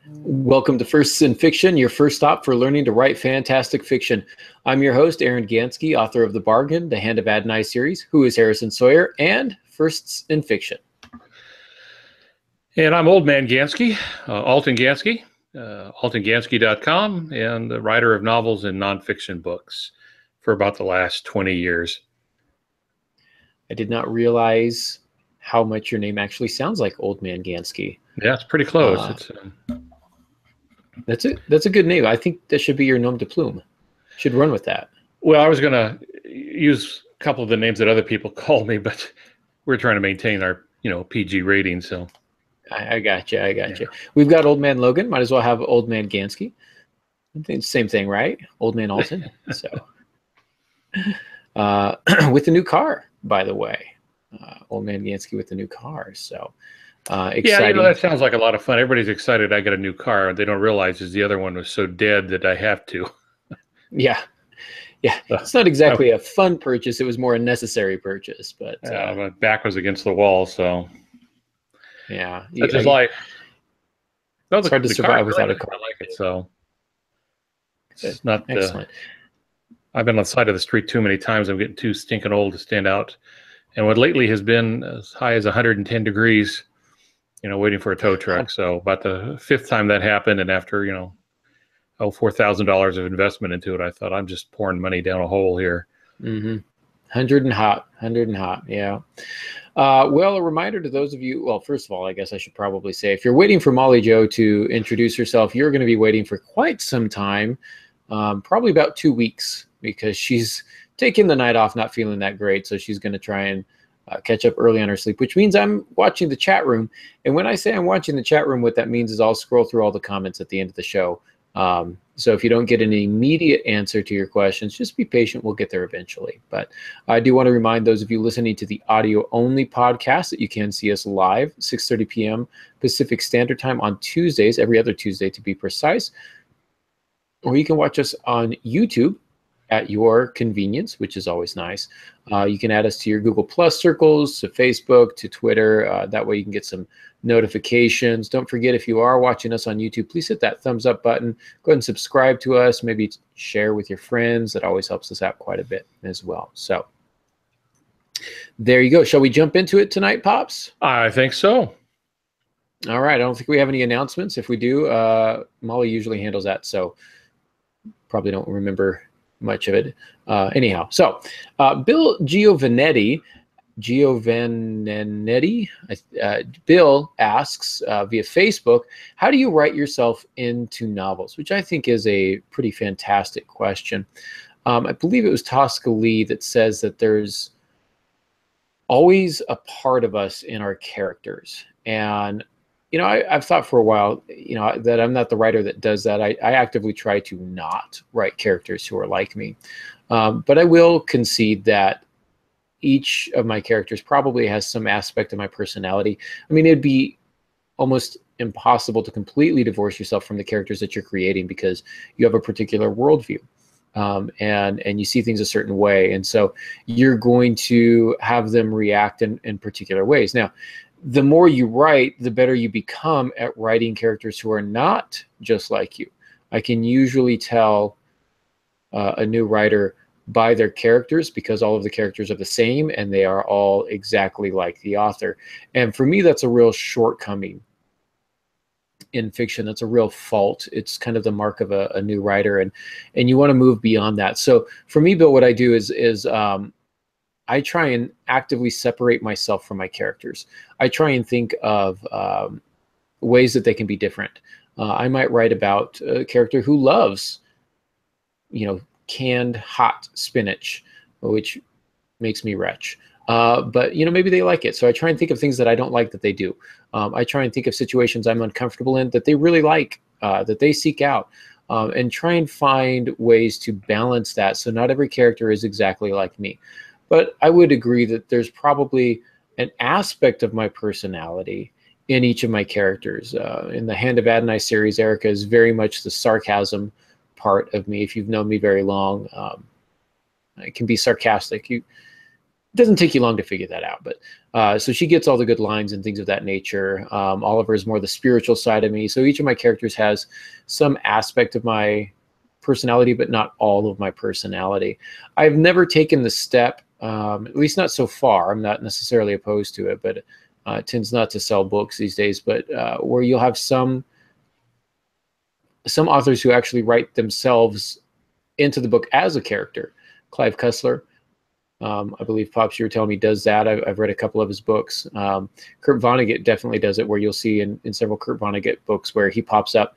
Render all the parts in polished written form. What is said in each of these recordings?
Welcome to Firsts in Fiction, your first stop for learning to write fantastic fiction. I'm your host, Aaron Gansky, author of The Bargain, The Hand of Adonai series, Who is Harrison Sawyer, and Firsts in Fiction. And I'm Old Man Gansky, Alton Gansky, altongansky.com, and the writer of novels and nonfiction books for about the last 20 years. I did not realize how much your name actually sounds like Old Man Gansky. Yeah, it's pretty close. That's a good name. I think that should be your nom de plume. Should run with that. Well, I was going to use a couple of the names that other people call me, but we're trying to maintain our, PG rating. So I got you. We've got Old Man Logan. Might as well have Old Man Gansky. I think same thing, right? Old Man Alton. So, with the new car, by the way, Old Man Gansky with the new car. So. Exciting. Yeah, that sounds like a lot of fun. Everybody's excited I got a new car. They don't realize is the other one was so dead that I have to. Yeah. It's not exactly a fun purchase. It was more a necessary purchase, but my back was against the wall, so yeah, that's just life. It's hard to survive without a car. I like it, so it's not excellent. I've been on the side of the street too many times. I'm getting too stinking old to stand out. And what lately has been as high as 110 degrees. Waiting for a tow truck. So about the fifth time that happened, and after, $4,000 of investment into it, I thought I'm just pouring money down a hole here. 100 and hot. Yeah. Well, a reminder to those of you, well, first of all, I guess I should probably say, if you're waiting for Molly Jo to introduce herself, you're going to be waiting for quite some time, probably about 2 weeks, because she's taking the night off, not feeling that great. So she's going to try and catch up early on her sleep, which means I'm watching the chat room. And when I say I'm watching the chat room, what that means is I'll scroll through all the comments at the end of the show. So if you don't get an immediate answer to your questions, just be patient. We'll get there eventually. But I do want to remind those of you listening to the audio-only podcast that you can see us live, 6:30 p.m. Pacific Standard Time on Tuesdays, every other Tuesday to be precise. Or you can watch us on YouTube at your convenience, which is always nice. You can add us to your Google Plus circles, to Facebook, to Twitter. That way you can get some notifications. Don't forget, if you are watching us on YouTube, please hit that thumbs up button. Go ahead and subscribe to us. Maybe share with your friends. That always helps us out quite a bit as well. So there you go. Shall we jump into it tonight, Pops? I think so. All right. I don't think we have any announcements. If we do, Molly usually handles that. So probably don't remember much of it. Anyhow, so Bill Giovannetti, Bill asks via Facebook, how do you write yourself into novels? Which I think is a pretty fantastic question. I believe it was Tosca Lee that says that there's always a part of us in our characters. And I've thought for a while, that I'm not the writer that does that. I actively try to not write characters who are like me. But I will concede that each of my characters probably has some aspect of my personality. I mean, it'd be almost impossible to completely divorce yourself from the characters that you're creating because you have a particular worldview. And you see things a certain way. And so you're going to have them react in particular ways. Now, the more you write, the better you become at writing characters who are not just like you. I can usually tell a new writer by their characters because all of the characters are the same and they are all exactly like the author. And for me, that's a real shortcoming in fiction. That's a real fault. It's kind of the mark of a new writer, and you want to move beyond that. So for me, Bill, what I do is I try and actively separate myself from my characters. I try and think of ways that they can be different. I might write about a character who loves, canned hot spinach, which makes me retch. But maybe they like it. So I try and think of things that I don't like that they do. I try and think of situations I'm uncomfortable in that they really like, that they seek out, and try and find ways to balance that. So not every character is exactly like me. But I would agree that there's probably an aspect of my personality in each of my characters. In the Hand of Adonai series, Erica is very much the sarcasm part of me. If you've known me very long, I can be sarcastic. doesn't take you long to figure that out. But so she gets all the good lines and things of that nature. Oliver is more the spiritual side of me. So each of my characters has some aspect of my personality, but not all of my personality. I've never taken the step, at least not so far. I'm not necessarily opposed to it, but it tends not to sell books these days. But where you'll have some authors who actually write themselves into the book as a character. Clive Cussler, I believe, Pops, you were telling me, does that. I've read a couple of his books. Kurt Vonnegut definitely does it, where you'll see in several Kurt Vonnegut books where he pops up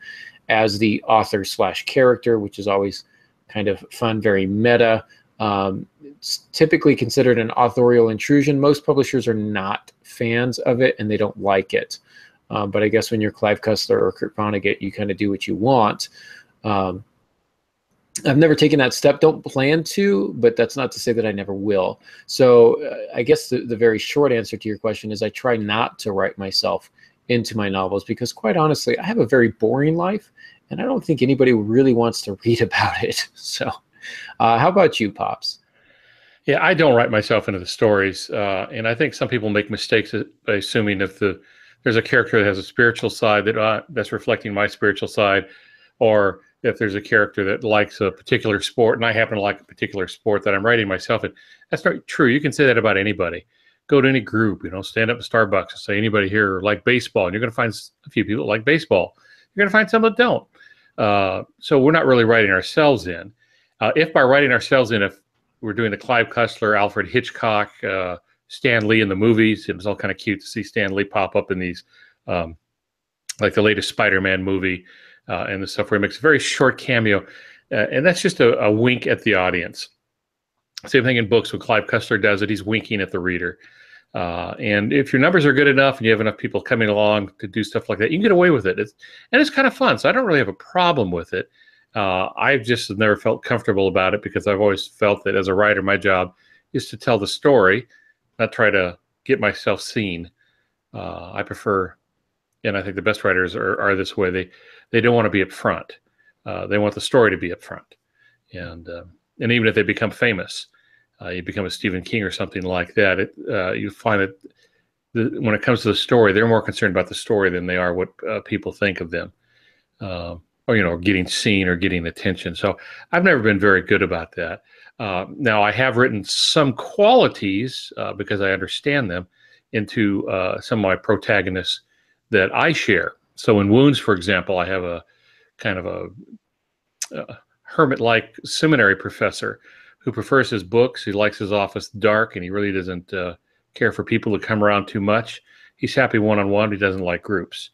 as the author / character, which is always kind of fun, very meta. It's typically considered an authorial intrusion. Most publishers are not fans of it, and they don't like it. But I guess when you're Clive Cussler or Kurt Vonnegut, you kind of do what you want. I've never taken that step, don't plan to, but that's not to say that I never will. So I guess the very short answer to your question is I try not to write myself into my novels, because quite honestly, I have a very boring life, and I don't think anybody really wants to read about it. So how about you, Pops? Yeah, I don't write myself into the stories, and I think some people make mistakes by assuming if there's a character that has a spiritual side that's reflecting my spiritual side, or if there's a character that likes a particular sport and I happen to like a particular sport that I'm writing myself in. That's not true. You can say that about anybody. Go to any group, stand up at Starbucks and say, anybody here like baseball? And you're going to find a few people that like baseball. You're going to find some that don't. So we're not really writing ourselves in. If by writing ourselves in, if we're doing the Clive Cussler, Alfred Hitchcock, Stan Lee in the movies, it was all kind of cute to see Stan Lee pop up in these, like the latest Spider-Man movie, and the stuff where he makes a very short cameo. And that's just a wink at the audience. Same thing in books when Clive Cussler does it, he's winking at the reader. And if your numbers are good enough and you have enough people coming along to do stuff like that, you can get away with it. It's kind of fun. So I don't really have a problem with it. I've just never felt comfortable about it, because I've always felt that as a writer, my job is to tell the story, not try to get myself seen. I prefer, and I think the best writers are this way. They don't want to be up front. They want the story to be up front. And even if they become famous, you become a Stephen King or something like that, you find that when it comes to the story, they're more concerned about the story than they are what people think of them, or getting seen or getting attention. So I've never been very good about that. Now, I have written some qualities, because I understand them, into some of my protagonists that I share. So in Wounds, for example, I have a kind of a hermit-like seminary professor who prefers his books. He likes his office dark, and he really doesn't care for people to come around too much. He's happy one-on-one. He doesn't like groups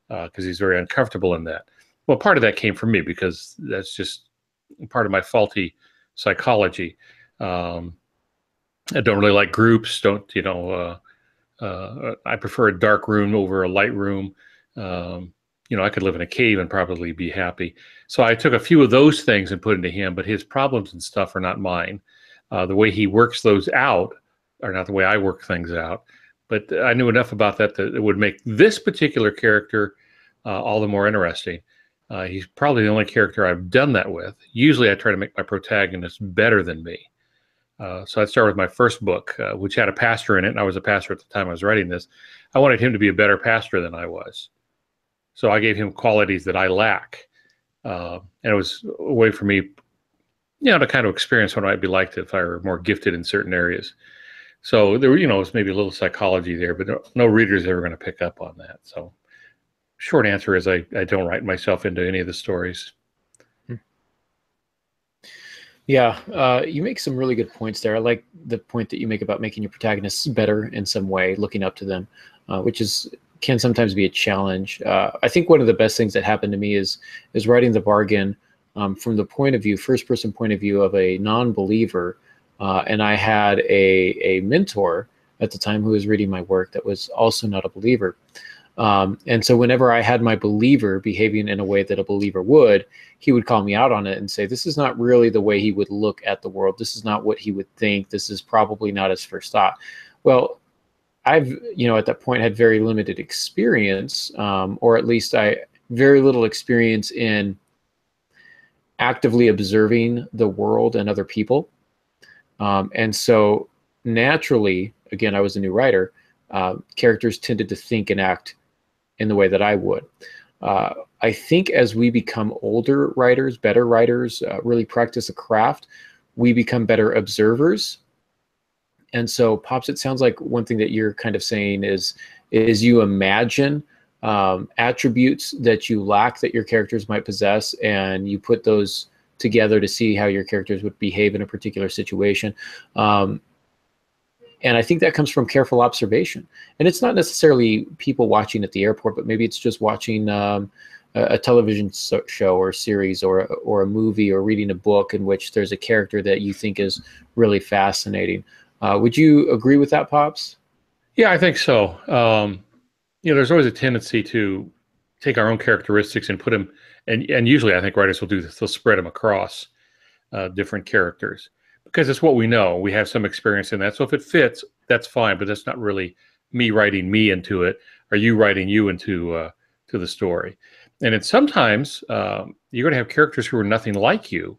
because he's very uncomfortable in that. Well, part of that came from me, because that's just part of my faulty psychology. I don't really like groups. I prefer a dark room over a light room. I could live in a cave and probably be happy. So I took a few of those things and put into him, but his problems and stuff are not mine. The way he works those out are not the way I work things out. But I knew enough about that it would make this particular character all the more interesting. He's probably the only character I've done that with. Usually I try to make my protagonist better than me. So I'd start with my first book, which had a pastor in it, and I was a pastor at the time I was writing this. I wanted him to be a better pastor than I was. So I gave him qualities that I lack. And it was a way for me, to kind of experience what it might be like if I were more gifted in certain areas. So there was maybe a little psychology there, but no reader's ever going to pick up on that. So short answer is I don't write myself into any of the stories. Yeah, you make some really good points there. I like the point that you make about making your protagonists better in some way, looking up to them, which can sometimes be a challenge. I think one of the best things that happened to me is writing the bargain from the first-person point of view of a non-believer, and I had a mentor at the time who was reading my work that was also not a believer. And so whenever I had my believer behaving in a way that a believer would, he would call me out on it and say, this is not really the way he would look at the world. This is not what he would think. This is probably not his first thought. Well, I've, at that point had very limited experience, or at least very little experience in actively observing the world and other people. And so naturally, again, I was a new writer, characters tended to think and act in the way that I would. I think as we become older writers, better writers, really practice a craft, we become better observers. And so, Pops, it sounds like one thing that you're kind of saying is you imagine attributes that you lack that your characters might possess, and you put those together to see how your characters would behave in a particular situation. And I think that comes from careful observation. And it's not necessarily people watching at the airport, but maybe it's just watching a television show or series or a movie, or reading a book in which there's a character that you think is really fascinating. Would you agree with that, Pops? Yeah, I think so. There's always a tendency to take our own characteristics and put them, and usually I think writers will do this, they'll spread them across different characters, because it's what we know. We have some experience in that. So if it fits, that's fine, but that's not really me writing me into it, or you writing you into to the story. And then sometimes you're going to have characters who are nothing like you.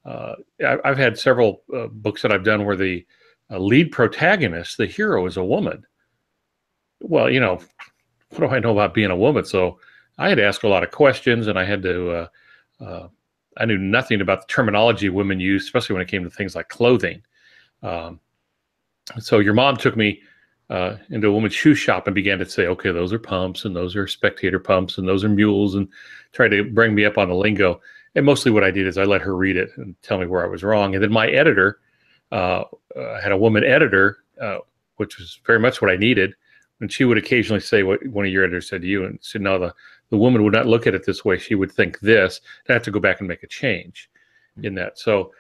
I've had several books that I've done where the lead protagonist, the hero, is a woman. Well, what do I know about being a woman? So I had to ask a lot of questions, and I had to, I knew nothing about the terminology women use, especially when it came to things like clothing. So your mom took me into a woman's shoe shop and began to say, okay, those are pumps, and those are spectator pumps, and those are mules, and try to bring me up on the lingo. And mostly what I did is I let her read it and tell me where I was wrong. And then my editor had a woman editor, which was very much what I needed. And she would occasionally say what one of your editors said to you, and said, no, the woman would not look at it this way. She would think this. I have to go back and make a change in that. So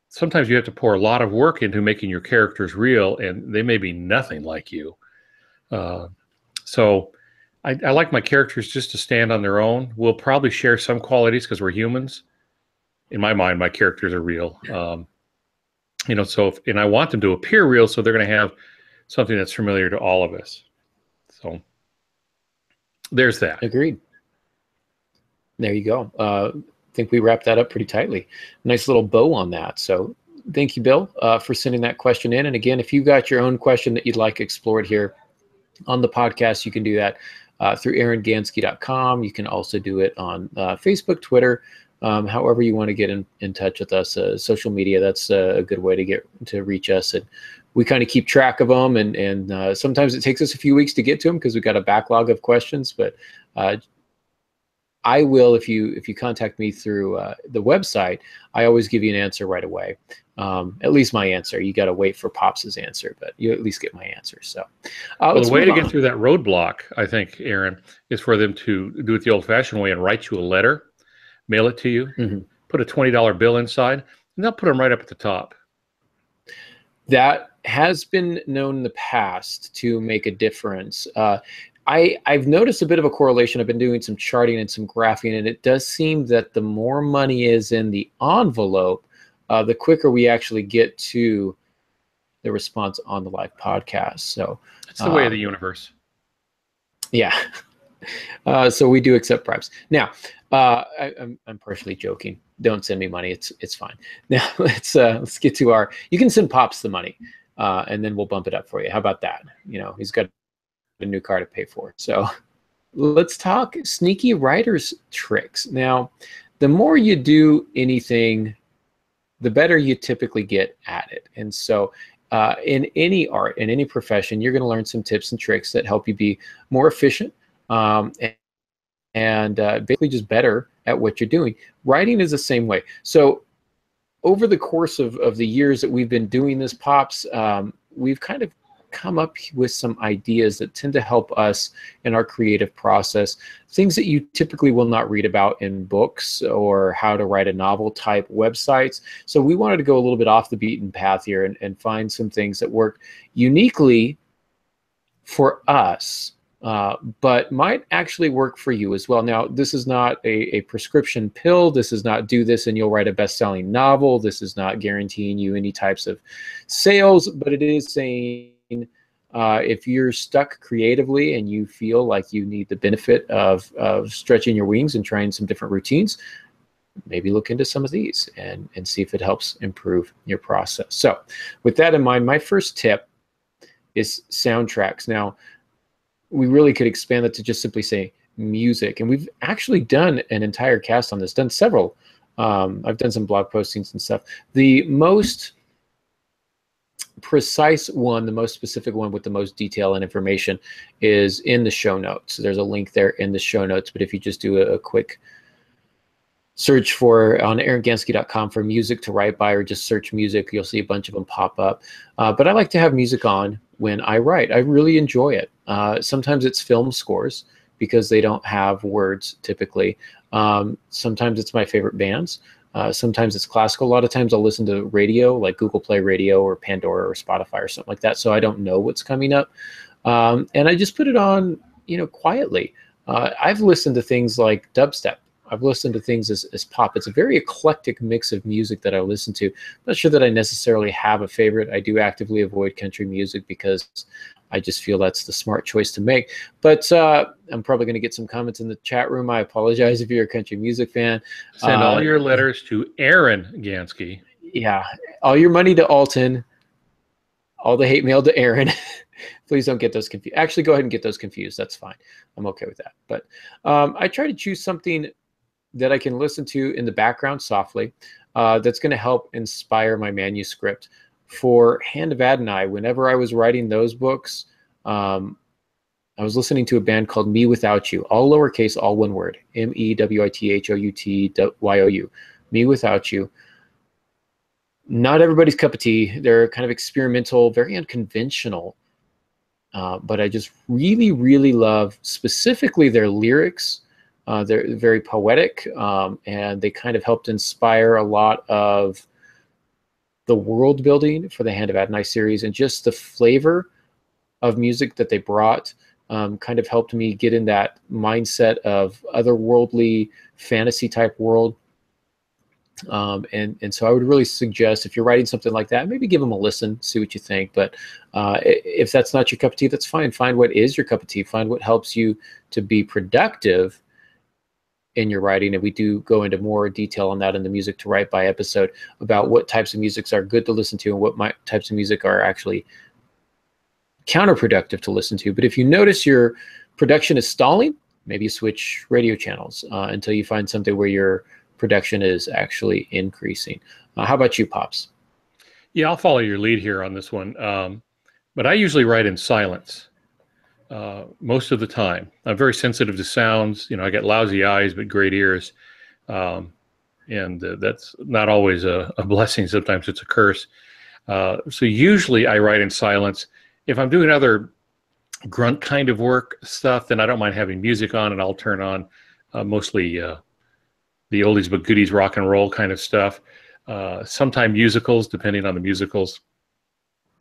sometimes you have to pour a lot of work into making your characters real, and they may be nothing like you. So I like my characters just to stand on their own. We'll probably share some qualities because we're humans. In my mind, my characters are real. And I want them to appear real, so they're going to have something that's familiar to all of us. So there's that. Agreed. There you go. I think we wrapped that up pretty tightly. Nice little bow on that. So thank you, Bill, for sending that question in. And again, if you got your own question that you'd like explored here on the podcast, you can do that through aarongansky.com. You can also do it on Facebook, Twitter, however you want to get in touch with us. Social media, that's a good way to reach us. And we kind of keep track of them, and sometimes it takes us a few weeks to get to them because we've got a backlog of questions. But I will, if you contact me through the website, I always give you an answer right away. At least my answer. You got to wait for Pops's answer, but you at least get my answer. So the way to get through that roadblock, I think, Aaron, is for them to do it the old-fashioned way and write you a letter, mail it to you, put a $20 bill inside, and they'll put them right up at the top. That has been known in the past to make a difference. I've noticed a bit of a correlation. I've been doing some charting and some graphing, and it does seem that the more money is in the envelope, the quicker we actually get to the response on the live podcast. So it's the way of the universe. Yeah. So we do accept bribes. Now, I'm partially joking. Don't send me money. It's fine. Now let's get to you can send Pops the money, and then we'll bump it up for you. How about that? He's got a new car to pay for. So let's talk sneaky writer's tricks. Now, the more you do anything, the better you typically get at it. And so in any art, in any profession, you're going to learn some tips and tricks that help you be more efficient and basically just better at what you're doing. Writing is the same way. So over the course of the years that we've been doing this, Pops, we've kind of come up with some ideas that tend to help us in our creative process, things that you typically will not read about in books or how to write a novel type websites. So we wanted to go a little bit off the beaten path here and find some things that work uniquely for us, but might actually work for you as well. Now, this is not a prescription pill. This is not do this and you'll write a best-selling novel. This is not guaranteeing you any types of sales, but it is saying if you're stuck creatively and you feel like you need the benefit of stretching your wings and trying some different routines, maybe look into some of these and see if it helps improve your process. So with that in mind, my first tip is soundtracks. Now, we really could expand that to just simply say music. And we've actually done an entire cast on this, done several. I've done some blog postings and stuff. The most precise one, the most specific one with the most detail and information is in the show notes. There's a link there in the show notes. But if you just do a quick search for on aarongansky.com for music to write by, or just search music, you'll see a bunch of them pop up. But I like to have music on when I write. I really enjoy it. Sometimes it's film scores because they don't have words typically. Sometimes it's my favorite bands. Sometimes it's classical. A lot of times I'll listen to radio, like Google Play Radio or Pandora or Spotify or something like that, so I don't know what's coming up. And I just put it on, quietly. I've listened to things like dubstep. I've listened to things as pop. It's a very eclectic mix of music that I listen to. I'm not sure that I necessarily have a favorite. I do actively avoid country music because I just feel that's the smart choice to make. But I'm probably going to get some comments in the chat room. I apologize if you're a country music fan. Send all your letters to Aaron Gansky. Yeah, all your money to Alton, all the hate mail to Aaron. Please don't get those confused. Actually, go ahead and get those confused. That's fine. I'm okay with that. But I try to choose something that I can listen to in the background softly, that's going to help inspire my manuscript. For Hand of Adonai, whenever I was writing those books, I was listening to a band called Me Without You, all lowercase, all one word, MEWITHOUTYOU, Me Without You. Not everybody's cup of tea. They're kind of experimental, very unconventional, but I just really, really love specifically their lyrics. They're very poetic, and they kind of helped inspire a lot of the world building for the Hand of Adonai series, and just the flavor of music that they brought kind of helped me get in that mindset of otherworldly fantasy type world. And so I would really suggest, if you're writing something like that, maybe give them a listen, see what you think. But if that's not your cup of tea, that's fine. Find what is your cup of tea. Find what helps you to be productive in your writing. And we do go into more detail on that in the Music to Write By episode about what types of musics are good to listen to and what types of music are actually counterproductive to listen to. But if you notice your production is stalling, maybe switch radio channels until you find something where your production is actually increasing. How about you, Pops? Yeah, I'll follow your lead here on this one. But I usually write in silence most of the time. I'm very sensitive to sounds. I got lousy eyes but great ears. And that's not always a blessing. Sometimes it's a curse. So usually I write in silence. If I'm doing other grunt kind of work stuff, then I don't mind having music on, and I'll turn on mostly the oldies but goodies rock and roll kind of stuff. Sometimes musicals, depending on the musicals.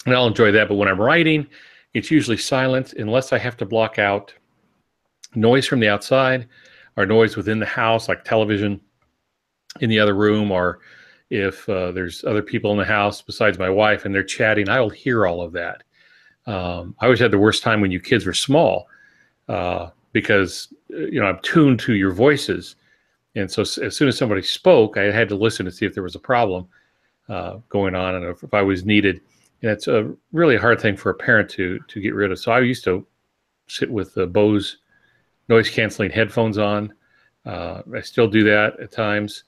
And I'll enjoy that. But when I'm writing, it's usually silent unless I have to block out noise from the outside or noise within the house, like television in the other room, or if there's other people in the house besides my wife and they're chatting, I will hear all of that. I always had the worst time when you kids were small because, I'm tuned to your voices. And so as soon as somebody spoke, I had to listen to see if there was a problem going on and if I was needed. And it's a really hard thing for a parent to get rid of. So I used to sit with the Bose noise-canceling headphones on. I still do that at times.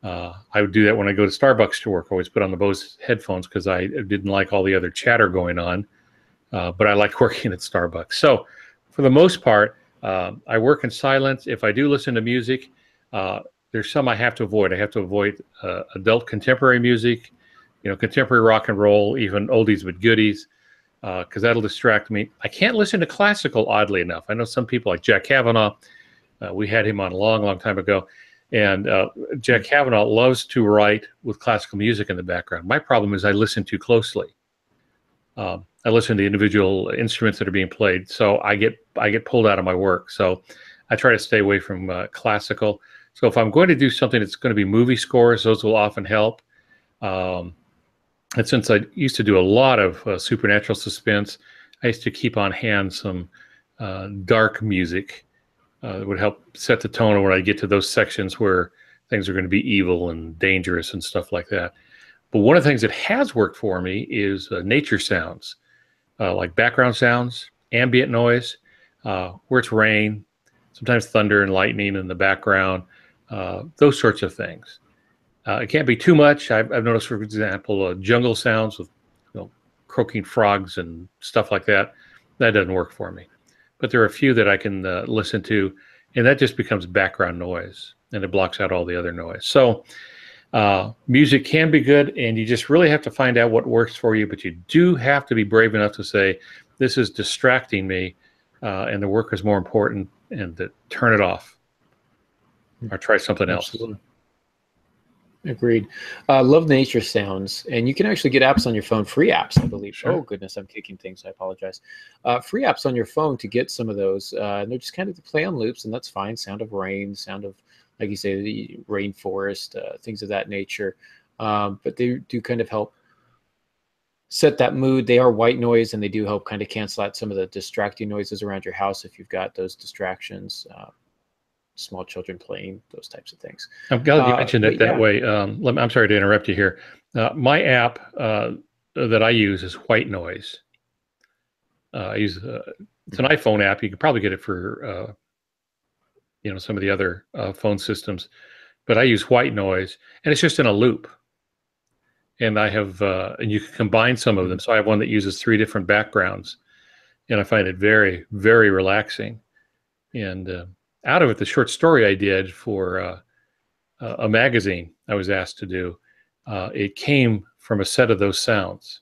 I would do that when I go to Starbucks to work. I always put on the Bose headphones because I didn't like all the other chatter going on. But I like working at Starbucks. So for the most part, I work in silence. If I do listen to music, there's some I have to avoid. I have to avoid adult contemporary music, contemporary rock and roll, even oldies but goodies, because that'll distract me. I can't listen to classical, oddly enough. I know some people like Jack Kavanaugh. We had him on a long, long time ago. And Jack Kavanaugh loves to write with classical music in the background. My problem is I listen too closely. I listen to the individual instruments that are being played, so I get pulled out of my work. So I try to stay away from classical. So if I'm going to do something that's going to be movie scores, those will often help. And since I used to do a lot of supernatural suspense, I used to keep on hand some dark music that would help set the tone when I get to those sections where things are going to be evil and dangerous and stuff like that. But one of the things that has worked for me is nature sounds, like background sounds, ambient noise, where it's rain, sometimes thunder and lightning in the background, those sorts of things. It can't be too much. I've noticed, for example, jungle sounds with croaking frogs and stuff like that. That doesn't work for me. But there are a few that I can listen to, and that just becomes background noise, and it blocks out all the other noise. So music can be good, and you just really have to find out what works for you, but you do have to be brave enough to say, this is distracting me, and the work is more important, and to turn it off or try something Absolutely. else. Agreed. Love nature sounds, and you can actually get apps on your phone, free apps, I believe. Sure. Oh goodness, I'm kicking things. I apologize. Free apps on your phone to get some of those, and they're just kind of play on loops, and that's fine. Sound of rain, sound of, like you say, the rainforest, things of that nature. But they do kind of help set that mood. They are white noise, and they do help kind of cancel out some of the distracting noises around your house if you've got those distractions. Small children playing, those types of things. I'm glad you mentioned it that way. I'm sorry to interrupt you here. My app that I use is white noise. I use it's an iPhone app. You can probably get it for some of the other phone systems, but I use white noise, and it's just in a loop. And I have and you can combine some of them. So I have one that uses 3 different backgrounds, and I find it very, very relaxing. And out of it, the short story I did for a magazine I was asked to do, it came from a set of those sounds.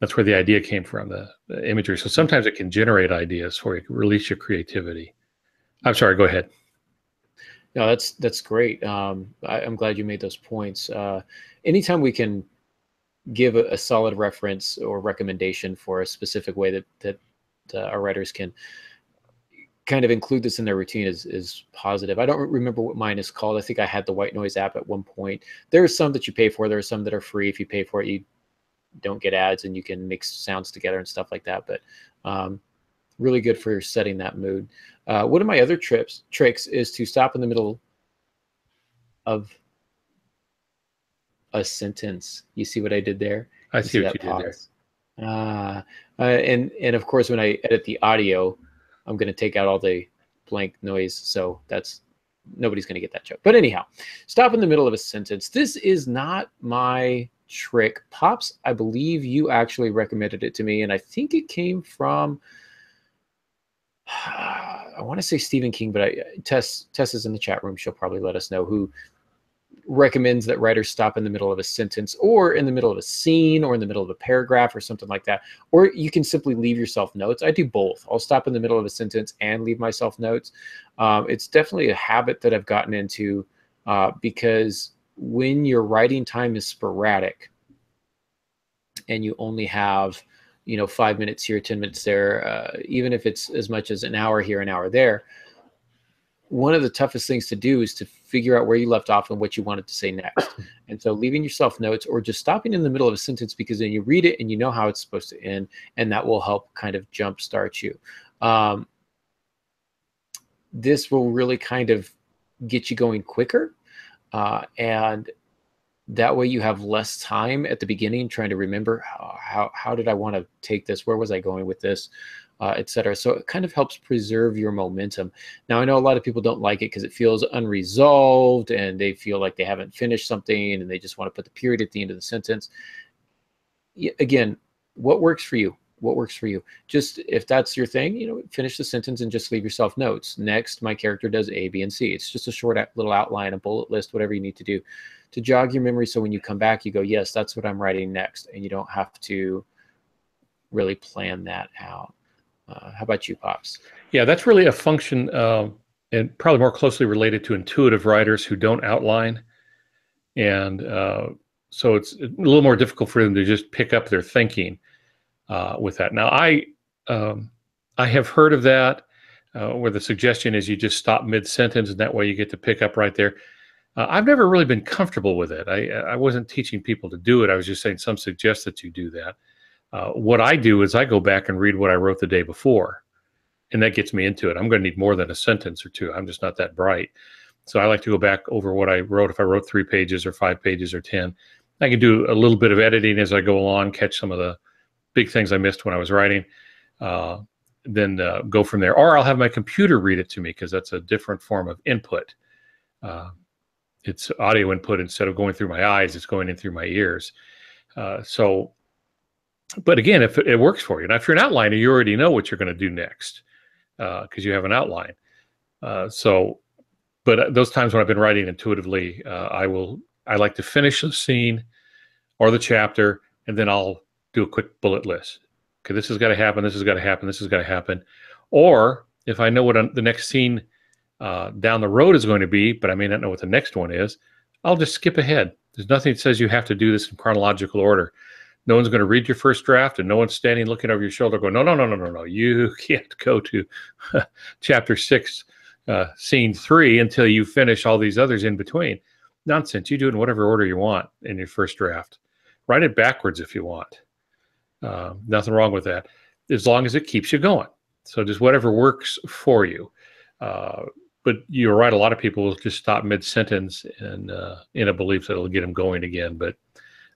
That's where the idea came from, the imagery. So sometimes it can generate ideas for you, release your creativity. I'm sorry, go ahead. No, that's great. I'm glad you made those points. Anytime we can give a solid reference or recommendation for a specific way that our writers can kind of include this in their routine is positive. I don't remember what mine is called. I think I had the white noise app at one point. There are some that you pay for. There are some that are free. If you pay for it, you don't get ads, and you can mix sounds together and stuff like that. But really good for setting that mood. One of my other tricks is to stop in the middle of a sentence. You see what I did there? I see what you did there. And of course, when I edit the audio, I'm going to take out all the blank noise, so nobody's going to get that joke. But anyhow, stop in the middle of a sentence. This is not my trick. Pops, I believe you actually recommended it to me, and I think it came from, I want to say Stephen King, but Tess is in the chat room. She'll probably let us know who recommends that writers stop in the middle of a sentence, or in the middle of a scene, or in the middle of a paragraph, or something like that. Or you can simply leave yourself notes. I do both. I'll stop in the middle of a sentence and leave myself notes. It's definitely a habit that I've gotten into because when your writing time is sporadic and you only have 5 minutes here, 10 minutes there, even if it's as much as an hour here, an hour there, one of the toughest things to do is to figure out where you left off and what you wanted to say next. And so leaving yourself notes, or just stopping in the middle of a sentence, because then you read it and you know how it's supposed to end, and that will help kind of jumpstart you. This will really kind of get you going quicker. And that way you have less time at the beginning trying to remember how did I want to take this? Where was I going with this? Etc. So it kind of helps preserve your momentum. Now, I know a lot of people don't like it because it feels unresolved, and they feel like they haven't finished something, and they just want to put the period at the end of the sentence. Again, what works for you? What works for you? Just, if that's your thing, finish the sentence and just leave yourself notes. Next, my character does A, B, and C. It's just a short little outline, a bullet list, whatever you need to do to jog your memory, so when you come back, you go, yes, that's what I'm writing next, and you don't have to really plan that out. How about you, Pops? Yeah, that's really a function, and probably more closely related to intuitive writers who don't outline. And so it's a little more difficult for them to just pick up their thinking with that. Now, I have heard of that, where the suggestion is you just stop mid-sentence, and that way you get to pick up right there. I've never really been comfortable with it. I wasn't teaching people to do it. I was just saying some suggest that you do that. What I do is I go back and read what I wrote the day before, and that gets me into it. I'm going to need more than a sentence or two. I'm just not that bright. So I like to go back over what I wrote. If I wrote 3 pages or 5 pages or 10, I can do a little bit of editing as I go along, catch some of the big things I missed when I was writing, then go from there. Or I'll have my computer read it to me, because that's a different form of input. It's audio input. Instead of going through my eyes, it's going in through my ears. But again, if it works for you. Now, if you're an outliner, you already know what you're going to do next, because you have an outline. But those times when I've been writing intuitively, I like to finish the scene or the chapter, and then I'll do a quick bullet list. Okay, this has got to happen, this has got to happen, this has got to happen. Or if I know what the next scene down the road is going to be, but I may not know what the next one is, I'll just skip ahead. There's nothing that says you have to do this in chronological order. No one's going to read your first draft, and no one's standing looking over your shoulder going, no. You can't go to chapter 6, scene 3 until you finish all these others in between. Nonsense. You do it in whatever order you want in your first draft. Write it backwards if you want. Nothing wrong with that, as long as it keeps you going. So just whatever works for you. But you're right, a lot of people will just stop mid-sentence and in a belief that it'll get them going again. But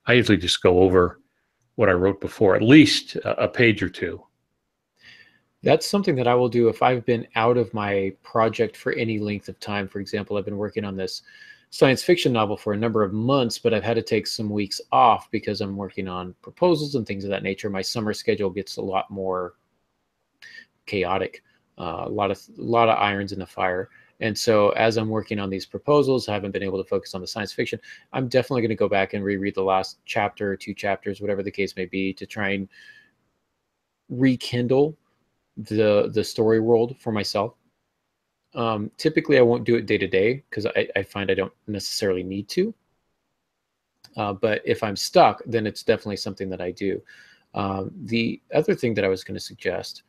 I usually just go over what I wrote before, at least a page or 2. That's something that I will do if I've been out of my project for any length of time. For example, I've been working on this science fiction novel for a number of months, but I've had to take some weeks off because I'm working on proposals and things of that nature. My summer schedule gets a lot more chaotic, a lot of irons in the fire. And so as I'm working on these proposals, I haven't been able to focus on the science fiction. I'm definitely going to go back and reread the last chapter or 2 chapters, whatever the case may be, to try and rekindle the story world for myself. Typically, I won't do it day to day, because I find I don't necessarily need to. But if I'm stuck, then it's definitely something that I do. The other thing that I was going to suggest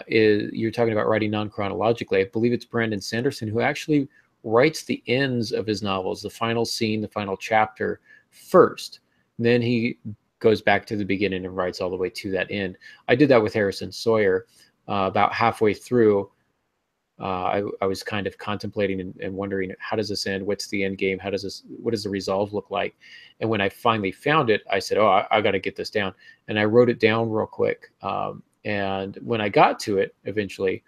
is, you're talking about writing non-chronologically. I believe it's Brandon Sanderson who actually writes the ends of his novels, the final scene, the final chapter first. Then he goes back to the beginning and writes all the way to that end. I did that with Harrison Sawyer. About halfway through, I was kind of contemplating and wondering, how does this end? What's the end game? What does the resolve look like? And when I finally found it, I said, oh, I got to get this down. And I wrote it down real quick. And when I got to it, eventually,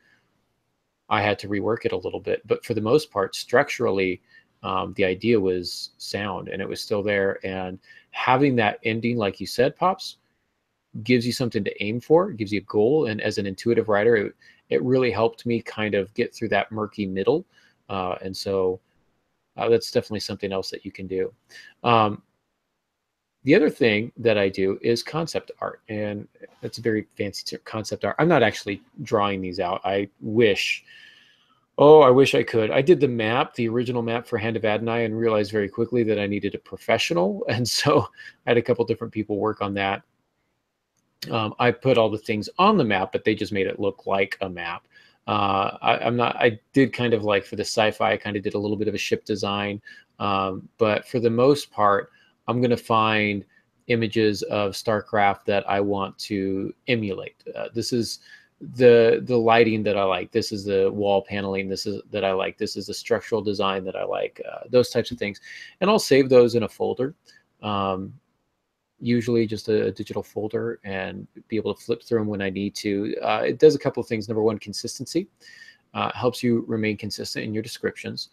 I had to rework it a little bit. But for the most part, structurally, the idea was sound and it was still there. And having that ending, like you said, Pops, gives you something to aim for, gives you a goal. And as an intuitive writer, it really helped me kind of get through that murky middle. And so that's definitely something else that you can do. The other thing that I do is concept art, and that's a very fancy term, concept art. I'm not actually drawing these out. I wish I could. I did the map, the original map for Hand of Adonai, and realized very quickly that I needed a professional. And so I had a couple different people work on that. I put all the things on the map, but they just made it look like a map. I did kind of like, for the sci-fi, I kind of did a little bit of a ship design. But for the most part, I'm going to find images of StarCraft that I want to emulate. This is the lighting that I like. This is the wall paneling. This is that I like. This is the structural design that I like. Those types of things, and I'll save those in a folder. Usually just a digital folder, and be able to flip through them when I need to. It does a couple of things. Number one, consistency. Helps you remain consistent in your descriptions.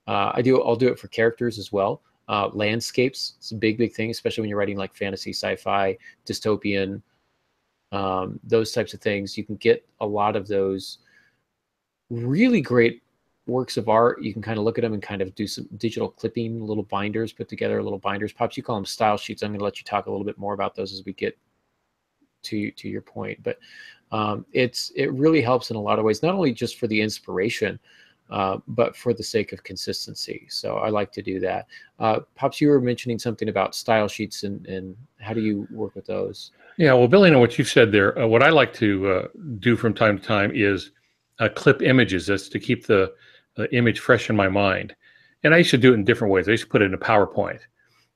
I'll do it for characters as well. Landscapes, it's a big thing, especially when you're writing like fantasy, sci-fi, dystopian, those types of things. You can get a lot of those really great works of art. You can kind of look at them and kind of do some digital clipping, little binders, put together little binders. Pops, you call them style sheets. I'm going to let you talk a little bit more about those as we get to your point. But it really helps in a lot of ways, not only just for the inspiration, but for the sake of consistency. So I like to do that. Pops, you were mentioning something about style sheets, and how do you work with those? Yeah, well, building on what you've said there, what I like to do from time to time is clip images. That's to keep the image fresh in my mind. And I used to do it in different ways. I used to put it in a PowerPoint.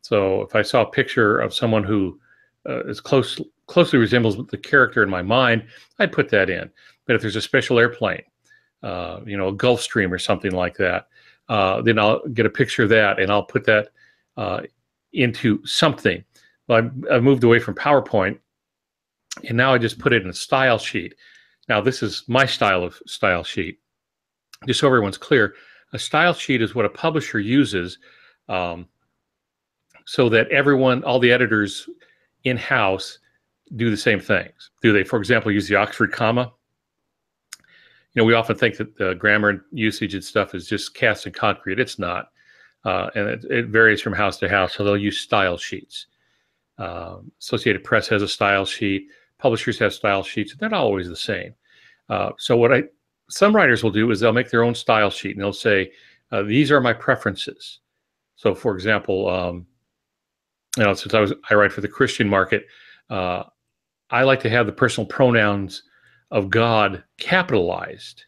So if I saw a picture of someone who is closely resembles the character in my mind, I'd put that in. But if there's a special airplane, a Gulf Stream or something like that, then I'll get a picture of that and I'll put that into something. Well, I've moved away from PowerPoint, and now I just put it in a style sheet. Now, this is my style of style sheet. Just so everyone's clear, a style sheet is what a publisher uses so that everyone, all the editors in-house, do the same things. Do they, for example, use the Oxford comma? You know, we often think that the grammar usage and stuff is just cast in concrete. It's not. And it varies from house to house, so they'll use style sheets. Associated Press has a style sheet. Publishers have style sheets. They're not always the same. So what some writers will do is they'll make their own style sheet, and they'll say, these are my preferences. So, for example, you know, since I write for the Christian market, I like to have the personal pronouns of God capitalized.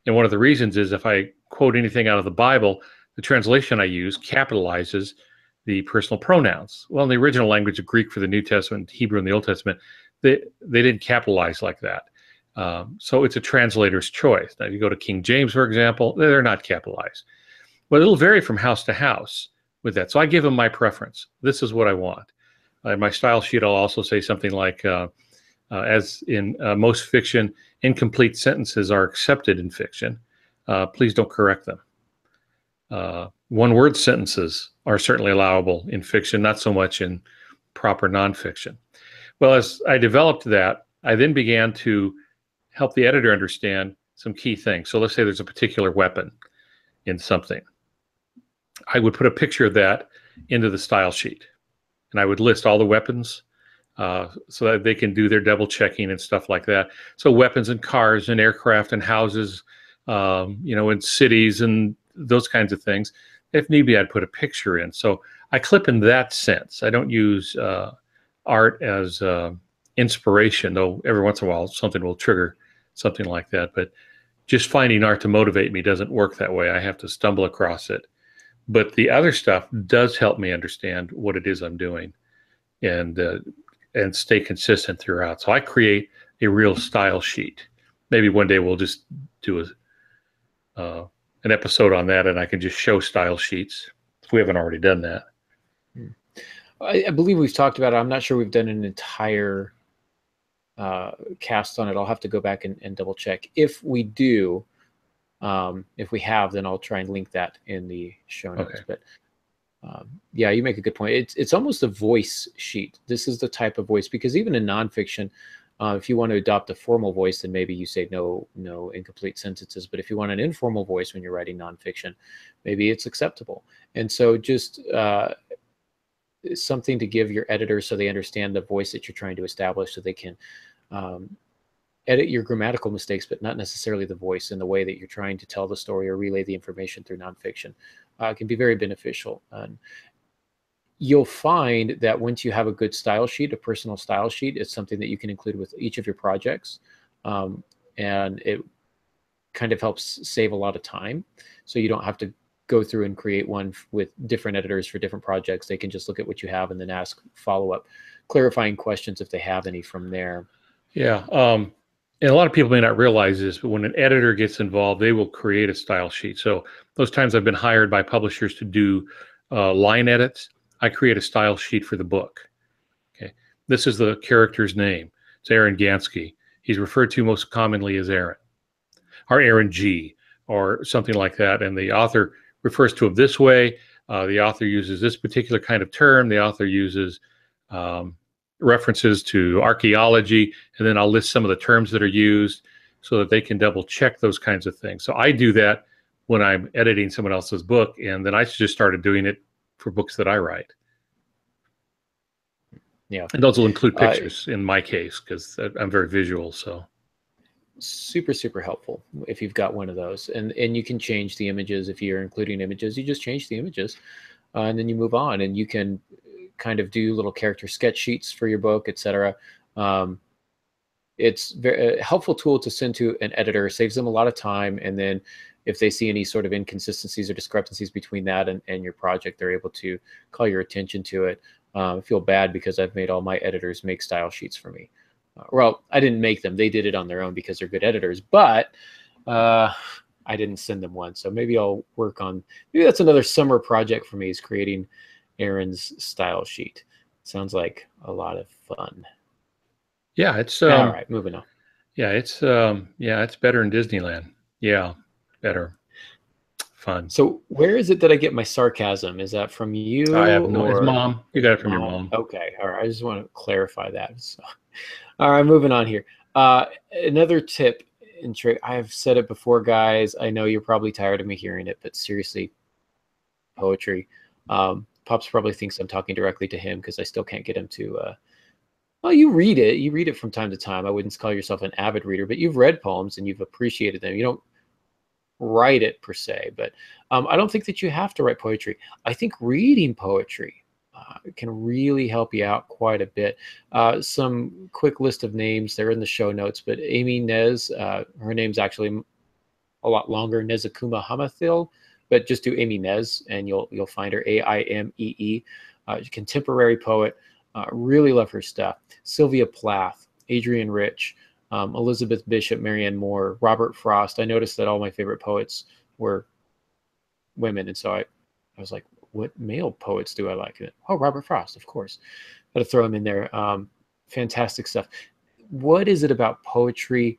And one of the reasons is if I quote anything out of the Bible, the translation I use capitalizes the personal pronouns. Well, in the original language of Greek for the New Testament, Hebrew in the Old Testament, they didn't capitalize like that. So it's a translator's choice. Now, if you go to King James, for example, they're not capitalized. But it'll vary from house to house with that. So I give them my preference. This is what I want. In my style sheet, I'll also say something like, as in most fiction, incomplete sentences are accepted in fiction. Please don't correct them. One-word sentences are certainly allowable in fiction, not so much in proper nonfiction. Well, as I developed that, I then began to help the editor understand some key things. So let's say there's a particular weapon in something. I would put a picture of that into the style sheet, and I would list all the weapons so that they can do their double checking and stuff like that. So weapons and cars and aircraft and houses, you know, in cities and those kinds of things. If need be, I'd put a picture in. So I clip in that sense. I don't use art as inspiration, though every once in a while something will trigger something like that. But just finding art to motivate me doesn't work that way. I have to stumble across it. But the other stuff does help me understand what it is I'm doing and stay consistent throughout. So I create a real style sheet. Maybe one day we'll just do an episode on that, and I can just show style sheets if we haven't already done that. I believe we've talked about it. I'm not sure we've done an entire cast on it. I'll have to go back and double check. If we do, if we have, then I'll try and link that in the show notes. Okay. But yeah, you make a good point. It's almost a voice sheet. This is the type of voice, because even in nonfiction, if you want to adopt a formal voice, then maybe you say no incomplete sentences. But if you want an informal voice when you're writing nonfiction, maybe it's acceptable. And so just something to give your editors so they understand the voice that you're trying to establish, so they can edit your grammatical mistakes, but not necessarily the voice and the way that you're trying to tell the story or relay the information through nonfiction. Can be very beneficial. And you'll find that once you have a good style sheet, a personal style sheet, it's something that you can include with each of your projects. And it kind of helps save a lot of time. So you don't have to go through and create one with different editors for different projects. They can just look at what you have and then ask follow-up, clarifying questions if they have any from there. Yeah. And a lot of people may not realize this, but when an editor gets involved, they will create a style sheet. So those times I've been hired by publishers to do line edits, I create a style sheet for the book. Okay, this is the character's name. It's Aaron Gansky. He's referred to most commonly as Aaron, or Aaron G, or something like that. And the author refers to him this way. The author uses this particular kind of term. The author uses references to archaeology, and then I'll list some of the terms that are used so that they can double check those kinds of things. So I do that when I'm editing someone else's book, and then I just started doing it for books that I write. Yeah. And those will include pictures in my case, because I'm very visual. So super, super helpful if you've got one of those. And you can change the images. If you're including images, you just change the images and then you move on, and you can kind of do little character sketch sheets for your book, etc. It's a helpful tool to send to an editor, saves them a lot of time. And then if they see any sort of inconsistencies or discrepancies between that and your project, they're able to call your attention to it. I feel bad because I've made all my editors make style sheets for me. Well, I didn't make them. They did it on their own because they're good editors. But I didn't send them one. So maybe I'll work on, maybe that's another summer project for me, is creating Aaron's style sheet. Sounds like a lot of fun. Yeah, it's All right, moving on. yeah, it's better in Disneyland. Yeah, better. Fun. So where is it that I get my sarcasm? Is that from I you have no, it's or mom. You got it from your mom? mom. Okay, all right. I just want to clarify that. So, all right, moving on here. Another tip and trick. I've said it before, guys. I know you're probably tired of me hearing it, but seriously, poetry. Pops probably thinks I'm talking directly to him because I still can't get him to. Well, you read it. You read it from time to time. I wouldn't call yourself an avid reader, but you've read poems and you've appreciated them. You don't write it per se, but I don't think that you have to write poetry. I think reading poetry can really help you out quite a bit. Some quick list of names, they're in the show notes, but Amy Nez, her name's actually a lot longer, Nezakuma Hamathil, but just do Amy Nez and you'll find her, Aimee. Contemporary poet, really love her stuff. Sylvia Plath, Adrienne Rich, Elizabeth Bishop, Marianne Moore, Robert Frost. I noticed that all my favorite poets were women, and so I was like, what male poets do I like? Oh, Robert Frost, of course. Got to throw him in there. Fantastic stuff. What is it about poetry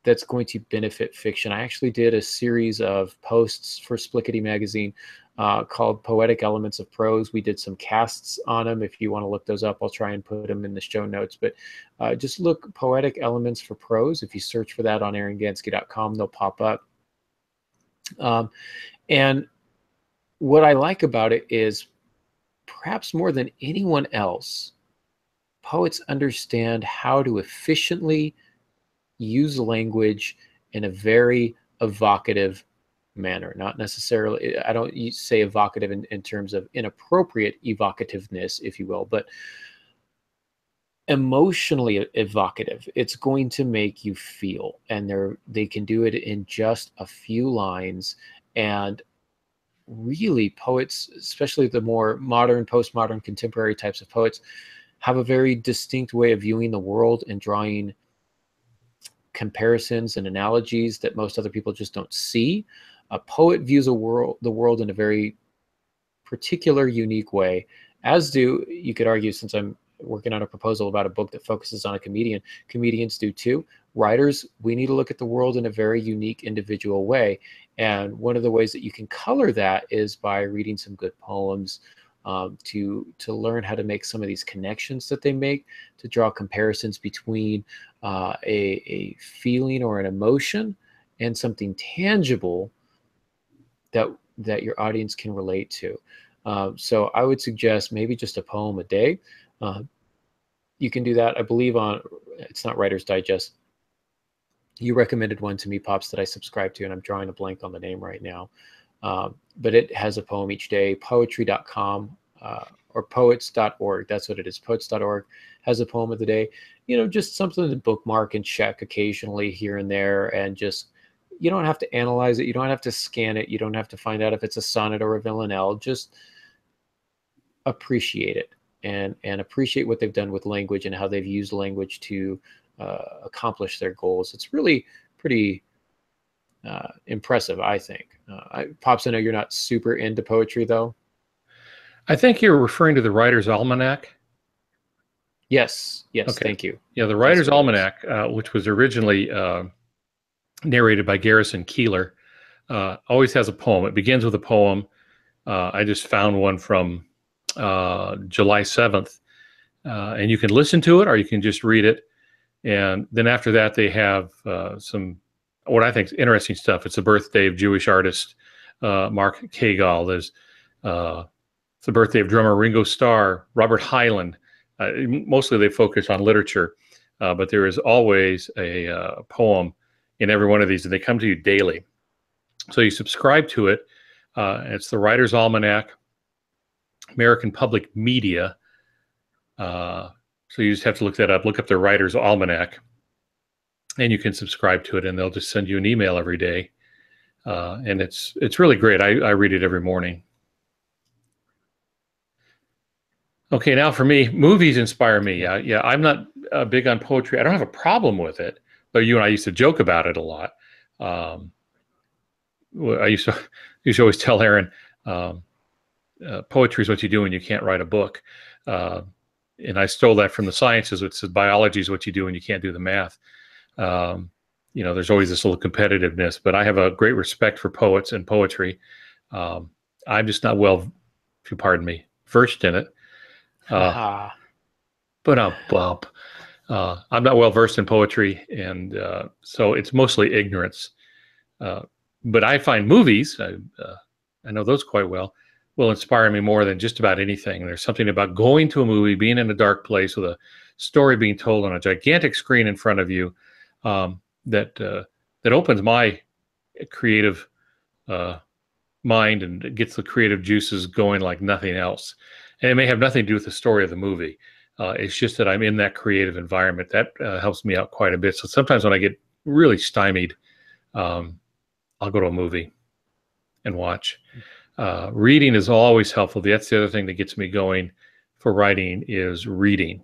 that's going to benefit fiction? I actually did a series of posts for Splickety magazine called Poetic Elements of Prose. We did some casts on them. If you want to look those up, I'll try and put them in the show notes. But just look Poetic Elements for Prose. If you search for that on aarongansky.com, they'll pop up. And what I like about it is, perhaps more than anyone else, poets understand how to efficiently use language in a very evocative manner. Not necessarily, I don't say evocative in terms of inappropriate evocativeness, if you will, but emotionally evocative. It's going to make you feel, and they can do it in just a few lines. And really, poets, especially the more modern, postmodern, contemporary types of poets, have a very distinct way of viewing the world and drawing comparisons and analogies that most other people just don't see. A poet views the world in a very particular, unique way, as do, you could argue, since I'm working on a proposal about a book that focuses on a comedian, comedians do too. Writers, we need to look at the world in a very unique, individual way. And one of the ways that you can color that is by reading some good poems, to learn how to make some of these connections that they make, to draw comparisons between a feeling or an emotion and something tangible that your audience can relate to. So I would suggest maybe just a poem a day. You can do that, I believe, on, it's not Writer's Digest. You recommended one to me, Pops, that I subscribe to, and I'm drawing a blank on the name right now. But it has a poem each day. Poetry.com or poets.org. That's what it is. Poets.org has a poem of the day. Just something to bookmark and check occasionally here and there. And just, you don't have to analyze it. You don't have to scan it. You don't have to find out if it's a sonnet or a villanelle. Just appreciate it and appreciate what they've done with language and how they've used language to accomplish their goals. It's really pretty impressive, I think. Pops, I know you're not super into poetry, though. I think you're referring to the Writer's Almanac. Yes, Okay. Thank you. Yeah, the Writer's Almanac, which was originally narrated by Garrison Keillor, always has a poem. It begins with a poem. I just found one from July 7th, and you can listen to it or you can just read it. And then after that, they have some, what I think is interesting stuff. It's the birthday of Jewish artist Mark Kagal. There's it's the birthday of drummer Ringo Starr, Robert Hyland. Mostly they focus on literature, but there is always a poem in every one of these, and they come to you daily. So you subscribe to it. It's the Writer's Almanac, American Public Media. So you just have to look that up. Look up the Writer's Almanac, and you can subscribe to it, and they'll just send you an email every day. And it's really great. I read it every morning. Okay, now for me, movies inspire me. Yeah, I'm not big on poetry. I don't have a problem with it, but you and I used to joke about it a lot. I used to always tell Aaron, poetry is what you do when you can't write a book. And I stole that from the sciences, which says biology is what you do when you can't do the math. There's always this little competitiveness, but I have a great respect for poets and poetry. I'm just not well, if you pardon me, versed in it. But I'm not well versed in poetry, and so it's mostly ignorance. But I find movies, I know those quite well, will inspire me more than just about anything. There's something about going to a movie, being in a dark place with a story being told on a gigantic screen in front of you, that opens my creative mind and gets the creative juices going like nothing else. And it may have nothing to do with the story of the movie. It's just that I'm in that creative environment. That helps me out quite a bit. So sometimes when I get really stymied, I'll go to a movie and watch. Reading is always helpful. That's the other thing that gets me going for writing is reading.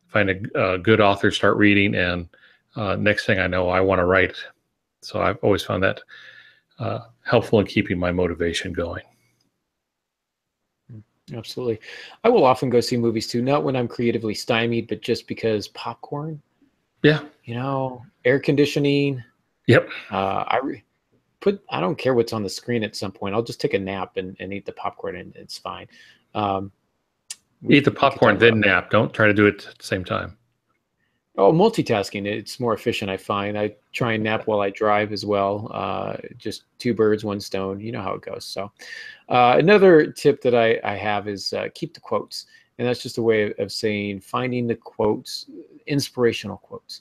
Find a good author, start reading, and next thing I know, I want to write. So I've always found that helpful in keeping my motivation going. Absolutely. I will often go see movies too, not when I'm creatively stymied, but just because popcorn. Yeah. Air conditioning. Yep. I don't care what's on the screen at some point. I'll just take a nap and eat the popcorn, and it's fine. Eat the popcorn, then nap. Don't try to do it at the same time. Oh, multitasking. It's more efficient, I find. I try and nap while I drive as well. Just two birds, one stone. You know how it goes. So another tip that I have is keep the quotes. And that's just a way of saying finding the quotes, inspirational quotes,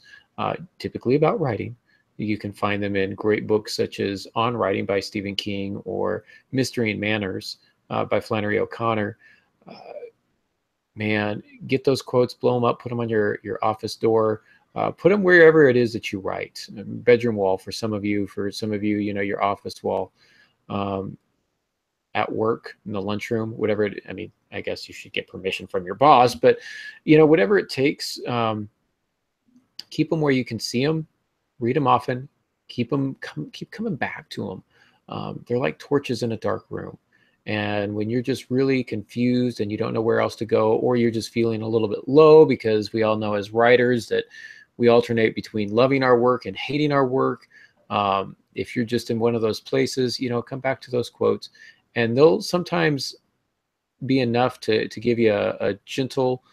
typically about writing. You can find them in great books such as On Writing by Stephen King or Mystery and Manners by Flannery O'Connor. Man, get those quotes, blow them up, put them on your office door, put them wherever it is that you write. Bedroom wall for some of you, your office wall, at work, in the lunchroom, whatever I guess you should get permission from your boss, but whatever it takes, keep them where you can see them, read them often, keep coming back to them. They're like torches in a dark room. And when you're just really confused and you don't know where else to go, or you're just feeling a little bit low, because we all know as writers that we alternate between loving our work and hating our work. If you're just in one of those places, come back to those quotes, and they'll sometimes be enough to give you a gentle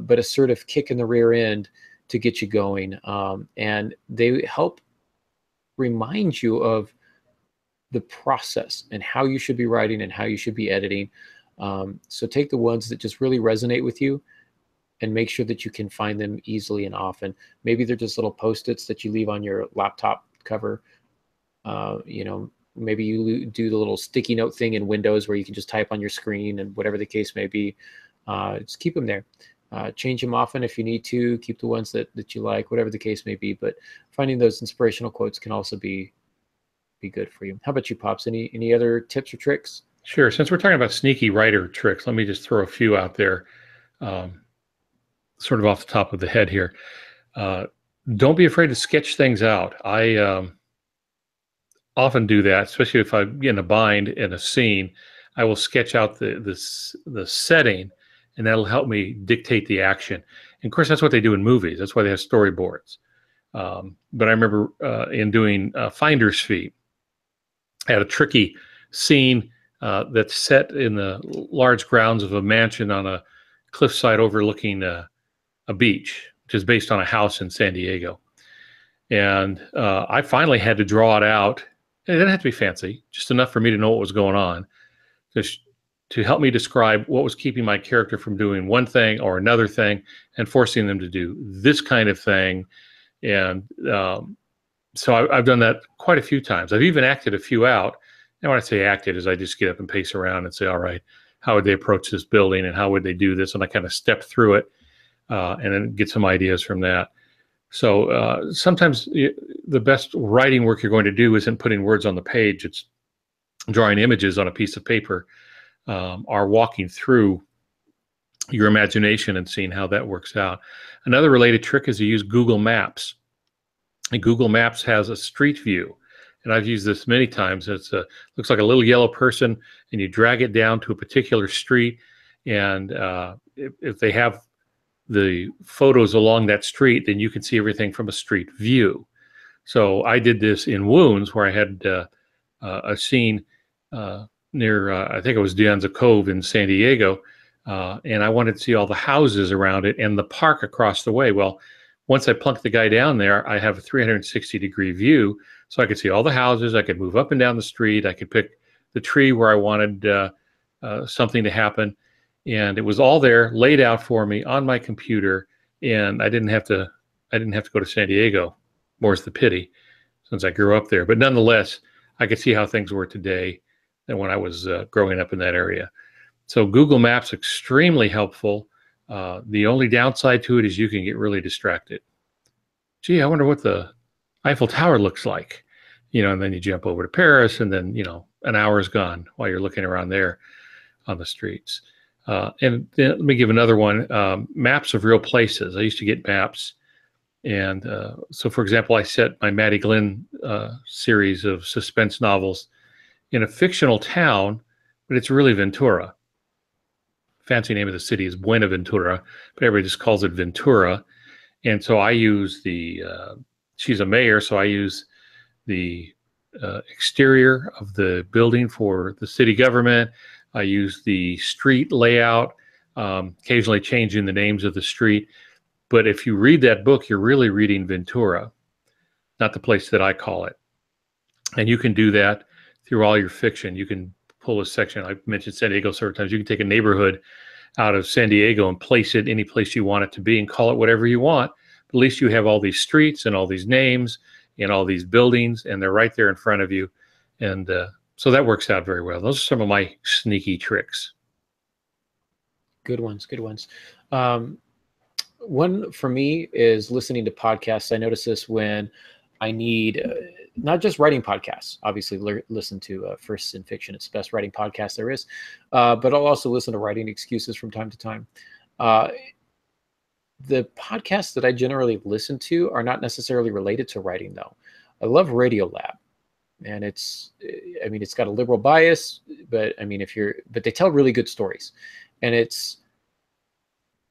but assertive kick in the rear end to get you going. And they help remind you of the process and how you should be writing and how you should be editing. So take the ones that just really resonate with you and make sure that you can find them easily and often. Maybe they're just little Post-its that you leave on your laptop cover. Maybe you do the little sticky note thing in Windows where you can just type on your screen, and whatever the case may be, just keep them there. Change them often if you need to. Keep the ones that you like, whatever the case may be. But finding those inspirational quotes can also be good for you. How about you, Pops? Any other tips or tricks? Sure. Since we're talking about sneaky writer tricks, let me just throw a few out there, sort of off the top of the head here. Don't be afraid to sketch things out. I often do that, especially if I get in a bind in a scene. I will sketch out the setting, and that'll help me dictate the action. And of course, that's what they do in movies. That's why they have storyboards. But I remember in doing Finder's Fee, I had a tricky scene that's set in the large grounds of a mansion on a cliffside overlooking a beach, which is based on a house in San Diego. And I finally had to draw it out. It didn't have to be fancy, just enough for me to know what was going on, to help me describe what was keeping my character from doing one thing or another thing and forcing them to do this kind of thing. And so I've done that quite a few times. I've even acted a few out. And when I say acted, is I just get up and pace around and say, all right, how would they approach this building and how would they do this? And I kind of step through it and then get some ideas from that. So sometimes the best writing work you're going to do isn't putting words on the page. It's drawing images on a piece of paper, or walking through your imagination and seeing how that works out. Another related trick is to use Google Maps. And Google Maps has a street view. and I've used this many times. It's looks like a little yellow person, and you drag it down to a particular street, and if they have the photos along that street, then you can see everything from a street view. So I did this in Wounds, where I had a scene near, I think it was De Anza Cove in San Diego, and I wanted to see all the houses around it and the park across the way. Well, once I plunked the guy down there, I have a 360-degree view, so I could see all the houses. I could move up and down the street. I could pick the tree where I wanted something to happen, and it was all there, laid out for me on my computer, and I didn't have to go to San Diego. More's the pity, since I grew up there. But nonetheless, I could see how things were today than when I was growing up in that area. So Google Maps extremely helpful. The only downside to it is you can get really distracted. Gee, I wonder what the Eiffel Tower looks like, and then you jump over to Paris, and then, an hour is gone while you're looking around there on the streets. And then let me give another one, maps of real places. I used to get maps. And so, for example, I set my Maddie Glenn series of suspense novels in a fictional town, but it's really Ventura. Fancy name of the city is Buenaventura, but everybody just calls it Ventura. And so I use she's a mayor, so I use the exterior of the building for the city government. I use the street layout, occasionally changing the names of the street. But if you read that book, you're really reading Ventura, not the place that I call it. And you can do that through all your fiction. You can pull a section. I mentioned San Diego several times. You can take a neighborhood out of San Diego and place it any place you want it to be and call it whatever you want. At least you have all these streets and all these names and all these buildings, and they're right there in front of you. And so that works out very well. Those are some of my sneaky tricks. Good ones, good ones. One for me is listening to podcasts. I notice this when I need not just writing podcasts. Obviously, listen to First in Fiction. It's the best writing podcast there is. But I'll also listen to writing excuses from time to time. The podcasts that I generally listen to are not necessarily related to writing, though. I love Radiolab. And it's got a liberal bias, but but they tell really good stories. And it's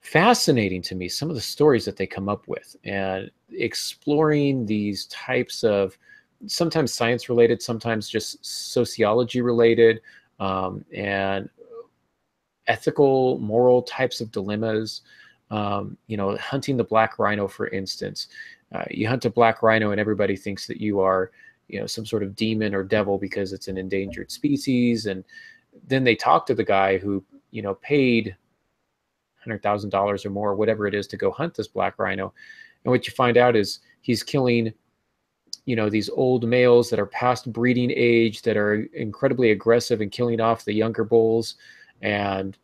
fascinating to me, some of the stories that they come up with, and exploring these types of sometimes science related, sometimes just sociology related, and ethical, moral types of dilemmas. Hunting the black rhino, for instance. You hunt a black rhino and everybody thinks that you are, some sort of demon or devil because it's an endangered species. And then they talk to the guy who, paid $100,000 or more, whatever it is, to go hunt this black rhino. And what you find out is he's killing, these old males that are past breeding age, that are incredibly aggressive and killing off the younger bulls. And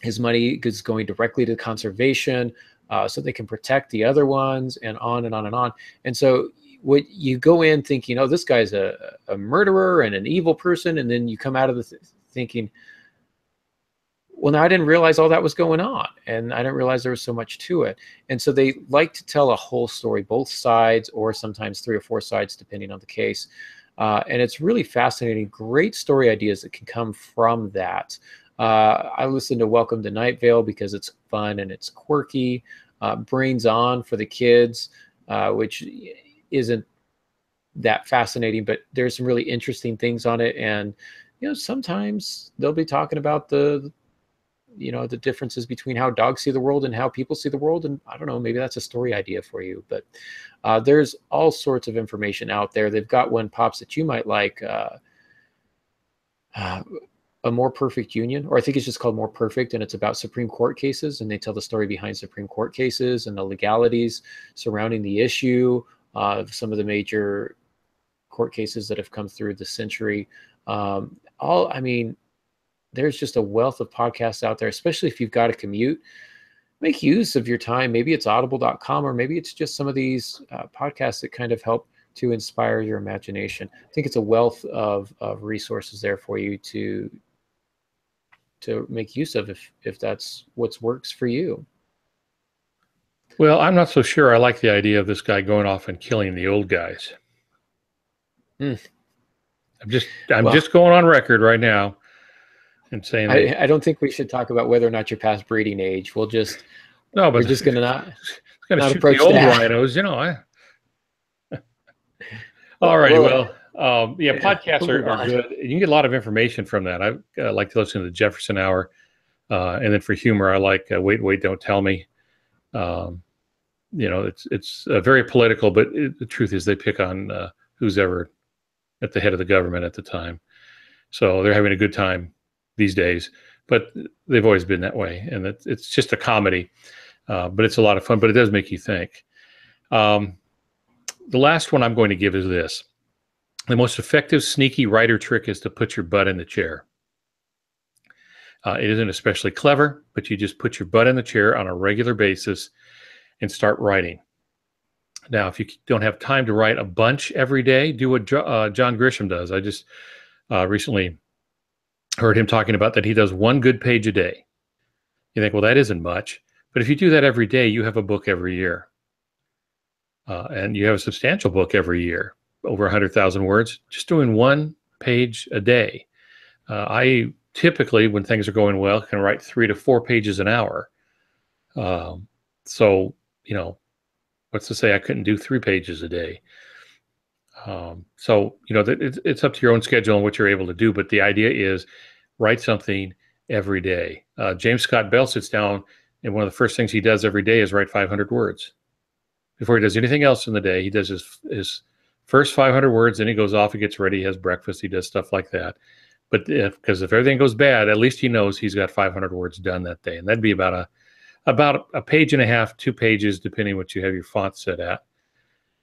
his money is going directly to conservation, so they can protect the other ones, and on and on and on. And so what you go in thinking, oh, this guy's a murderer and an evil person. And then you come out of the thinking, well, now I didn't realize all that was going on, and I didn't realize there was so much to it. And so they like to tell a whole story, both sides, or sometimes 3 or 4 sides, depending on the case. And it's really fascinating, great story ideas that can come from that. I listen to Welcome to Night Vale because it's fun and it's quirky. Brains On for the kids, which isn't that fascinating, but there's some really interesting things on it. And, sometimes they'll be talking about the differences between how dogs see the world and how people see the world. And I don't know, maybe that's a story idea for you, but there's all sorts of information out there. They've got one, Pops, that you might like, A More Perfect Union, or I think it's just called More Perfect, and it's about Supreme Court cases, and they tell the story behind Supreme Court cases and the legalities surrounding the issue of some of the major court cases that have come through the century. There's just a wealth of podcasts out there, especially if you've got a commute. Make use of your time. Maybe it's audible.com, or maybe it's just some of these podcasts that kind of help to inspire your imagination. I think it's a wealth of resources there for you to make use of if that's what works for you. Well, I'm not so sure I like the idea of this guy going off and killing the old guys. I'm just going on record right now and saying that I don't think we should talk about whether or not you're past breeding age. We're just going to not not shoot the approach old that. rhinos, All righty. Well, yeah, Yeah, podcasts we'll move are on. good. You can get a lot of information from that. I like to listen to the Jefferson Hour, and then for humor, I like Wait, Don't Tell Me. It's very political, but the truth is they pick on who's ever at the head of the government at the time. So they're having a good time these days, but they've always been that way. And it's just a comedy, but it's a lot of fun, but it does make you think. The last one I'm going to give is this. The most effective sneaky writer trick is to put your butt in the chair. It isn't especially clever, but you just put your butt in the chair on a regular basis and start writing. Now, if you don't have time to write a bunch every day, do what John Grisham does. I just recently heard him talking about that he does one good page a day. You think, well, that isn't much. But if you do that every day, you have a book every year. And you have a substantial book every year, over 100,000 words, just doing one page a day. I typically, when things are going well, can write 3 to 4 pages an hour. So, what's to say I couldn't do 3 pages a day? It's up to your own schedule and what you're able to do. But the idea is write something every day. James Scott Bell sits down, and one of the first things he does every day is write 500 words. Before he does anything else in the day, he does his first 500 words, then he goes off, he gets ready, he has breakfast, he does stuff like that. But because if everything goes bad, at least he knows he's got 500 words done that day. And that'd be about a page and a half, 2 pages, depending what you have your font set at.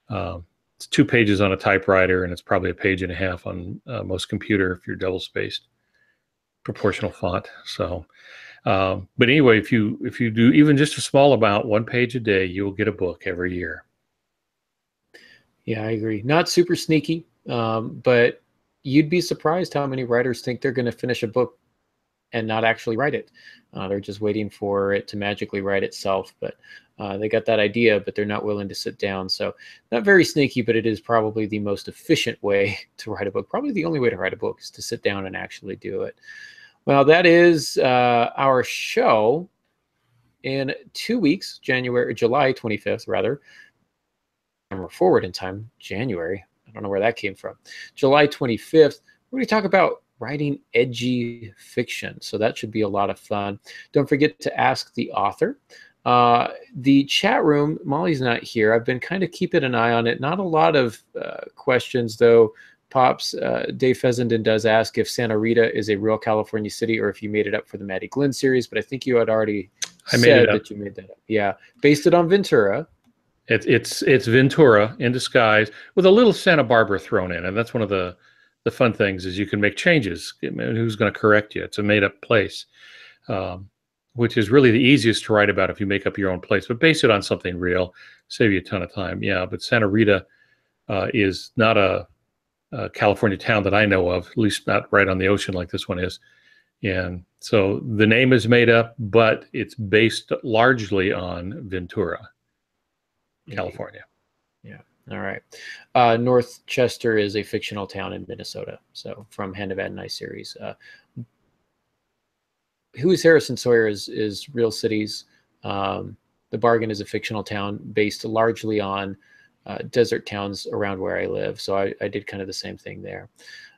It's 2 pages on a typewriter, and it's probably a page and a half on most computer if you're double spaced, proportional font. So, but anyway, if you do even just a small amount, 1 page a day, you will get a book every year. Yeah, I agree. Not super sneaky, but you'd be surprised how many writers think they're going to finish a book and not actually write it. They're just waiting for it to magically write itself. But they got that idea, but they're not willing to sit down. So not very sneaky, but it is probably the most efficient way to write a book. Probably the only way to write a book is to sit down and actually do it. Well, that is our show. In 2 weeks, July 25th, rather. We're forward in time, January. I don't know where that came from. July 25th, we're going to talk about writing edgy fiction. So that should be a lot of fun. Don't forget to ask the author. The chat room, Molly's not here. I've been kind of keeping an eye on it. Not a lot of questions, though. Pops, Dave Fessenden does ask if Santa Rita is a real California city or if you made it up for the Maddie Glenn series, but I think you had already said that you made that up. Yeah, based it on Ventura. It's Ventura in disguise with a little Santa Barbara thrown in, and that's one of the fun things is you can make changes. Who's going to correct you? It's a made up place, which is really the easiest to write about if you make up your own place, but base it on something real, save you a ton of time. Yeah, but Santa Rita is not a California town that I know of, at least not right on the ocean like this one is. And so the name is made up, but it's based largely on Ventura, California. Yeah. All right. North Chester is a fictional town in Minnesota. So from Hand of Adonai series. Who is Harrison Sawyer is real cities. The Bargain is a fictional town based largely on desert towns around where I live. So I did kind of the same thing there.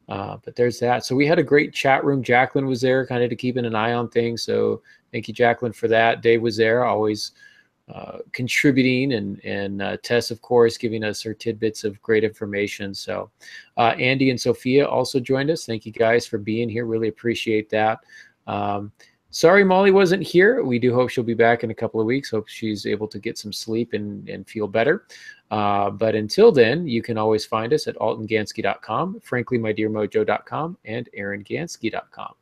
But there's that. So we had a great chat room. Jacqueline was there kind of to keeping an eye on things. So thank you, Jacqueline, for that. Dave was there, always contributing, and Tess, of course, giving us her tidbits of great information. So Andy and Sophia also joined us. Thank you guys for being here. Really appreciate that. Sorry Molly wasn't here. We do hope she'll be back in a couple of weeks. Hope she's able to get some sleep and feel better. But until then, you can always find us at altongansky.com, franklymydearmojo.com, and aarongansky.com.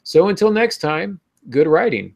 So until next time, good writing.